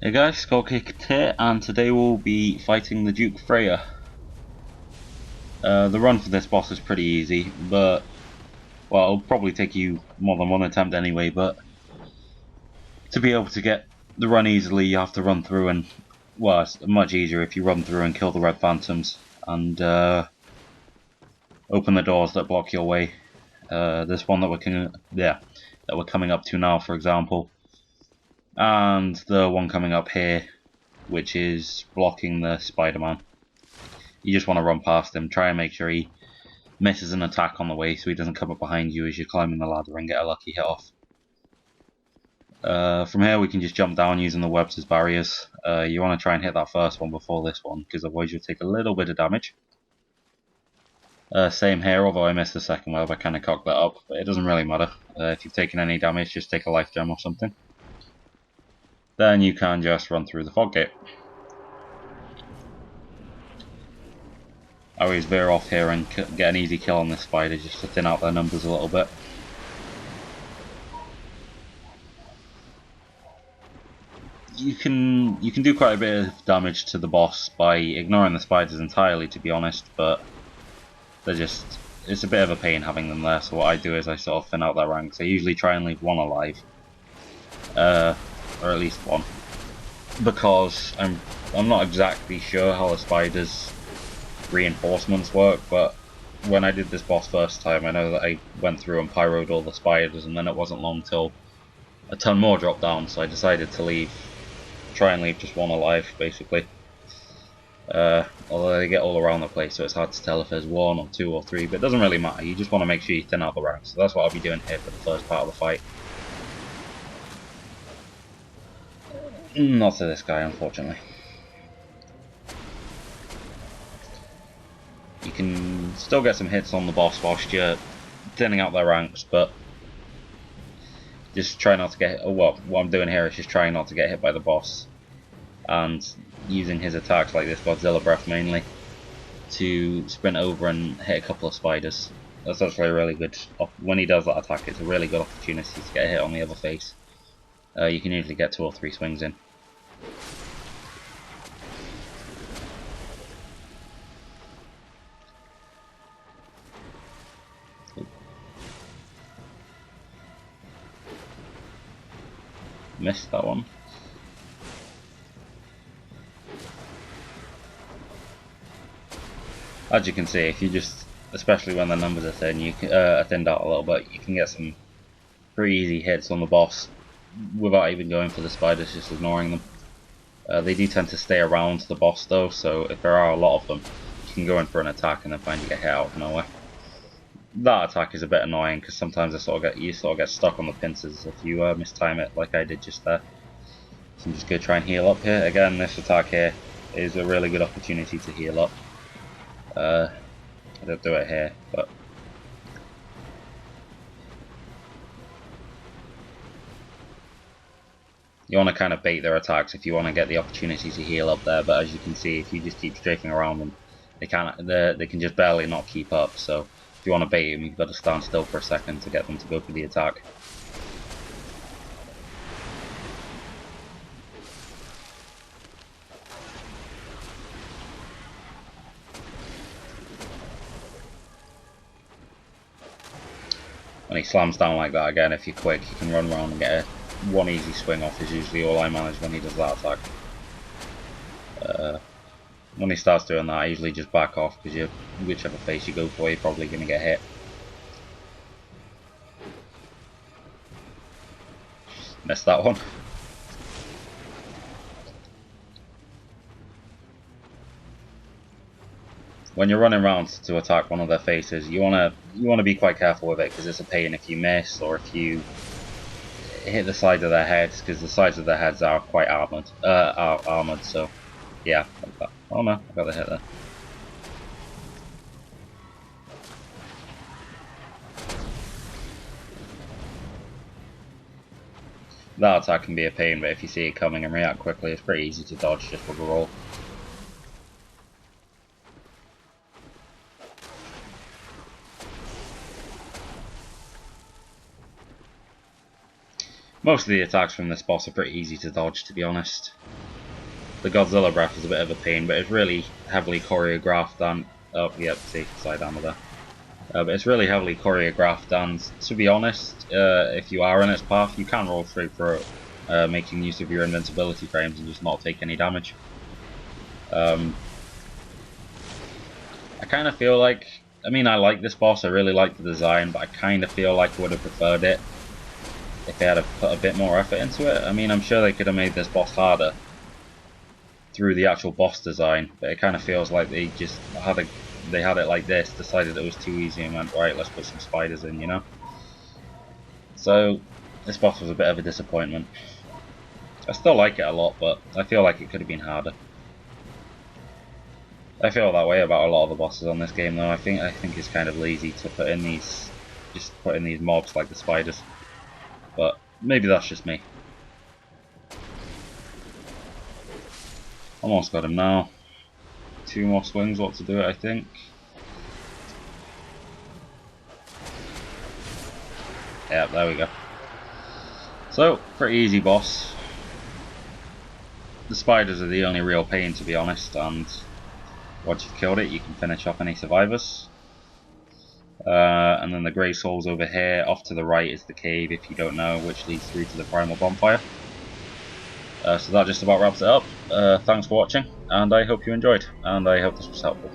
Hey guys, Skullkick here, and today we'll be fighting the Duke Freja. The run for this boss is pretty easy, but, well, it'll probably take you more than one attempt anyway, but to be able to get the run easily, you have to run through and, well, it's much easier if you run through and kill the red phantoms, and open the doors that block your way. This one that we're coming up to now, for example, and the one coming up here, which is blocking the Spider-Man. You just want to run past him, try and make sure he misses an attack on the way so he doesn't come up behind you as you're climbing the ladder and get a lucky hit off. From here we can just jump down using the webs as barriers. You want to try and hit that first one before this one, because otherwise you'll take a little bit of damage. Same here, although I missed the second web, I kind of cocked that up, but it doesn't really matter. If you've taken any damage, just take a life gem or something. Then you can just run through the fog gate. I always veer off here and get an easy kill on this spider just to thin out their numbers a little bit. You can do quite a bit of damage to the boss by ignoring the spiders entirely, to be honest, but it's a bit of a pain having them there, so what I do is I sort of thin out their ranks. I usually try and leave one alive, or at least one, because I'm not exactly sure how the spiders' reinforcements work, but when I did this boss first time, I know that I went through and pyroed all the spiders, and then it wasn't long till a ton more dropped down, so I decided to try and leave just one alive, basically. Although they get all around the place, so it's hard to tell if there's one or two or three, but it doesn't really matter. You just want to make sure you thin out the ranks, so that's what I'll be doing here for the first part of the fight. Not to this guy, unfortunately. You can still get some hits on the boss whilst you're thinning out their ranks, but just try not to get hit. What I'm doing here is just trying not to get hit by the boss, and using his attacks like this Godzilla breath mainly to sprint over and hit a couple of spiders. That's actually a really good, when he does that attack, it's a really good opportunity to get a hit on the other face. You can usually get 2 or 3 swings in. Missed that one. As you can see, if you just, especially when the numbers are thin, you can, thinned out a little bit, you can get some pretty easy hits on the boss without even going for the spiders, just ignoring them. They do tend to stay around the boss though, so if there are a lot of them, you can go in for an attack and then find you get hit out of nowhere. That attack is a bit annoying because sometimes you sort of get stuck on the pincers if you mistime it, like I did just there. So I'm just going to try and heal up here. Again, this attack here is a really good opportunity to heal up. I don't do it here, but you want to kind of bait their attacks if you want to get the opportunity to heal up there. But as you can see, if you just keep strafing around them, they can just barely not keep up. So if you want to bait them, you've got to stand still for a second to get them to go for the attack. When he slams down like that again, if you're quick, you can run around and get one easy swing off is usually all I manage when he does that attack. When he starts doing that, I usually just back off, because whichever face you go for, you're probably going to get hit. Missed that one. When you're running around to attack one of their faces, you wanna be quite careful with it, because it's a pain if you miss or if you hit the sides of their heads, because the sides of their heads are quite armored. So yeah, like that. Oh no, I got the hit there. That attack can be a pain, but if you see it coming and react quickly, it's pretty easy to dodge just with a roll. Most of the attacks from this boss are pretty easy to dodge, to be honest. The Godzilla breath is a bit of a pain, but it's really heavily choreographed and... oh, yep, see, side armor there. But it's really heavily choreographed, and to be honest, if you are in its path, you can roll straight through it, making use of your invincibility frames and just not take any damage. I kind of feel like... I mean, I like this boss, I really like the design, but I kind of feel like I would have preferred it if they had put a bit more effort into it. I mean, I'm sure they could have made this boss harder through the actual boss design, but it kind of feels like they just had it like this, decided it was too easy and went, right, let's put some spiders in, you know? So, this boss was a bit of a disappointment. I still like it a lot, but I feel like it could have been harder. I feel that way about a lot of the bosses on this game though. I think it's kind of lazy to put in these mobs like the spiders. But maybe that's just me. Almost got him now. 2 more swings, what to do it, I think. Yeah, there we go. So, pretty easy boss. The spiders are the only real pain, to be honest, and once you've killed it, you can finish off any survivors. And then the grey souls over here. Off to the right is the cave, if you don't know, which leads through to the primal bonfire. So that just about wraps it up. Thanks for watching, and I hope you enjoyed, and I hope this was helpful.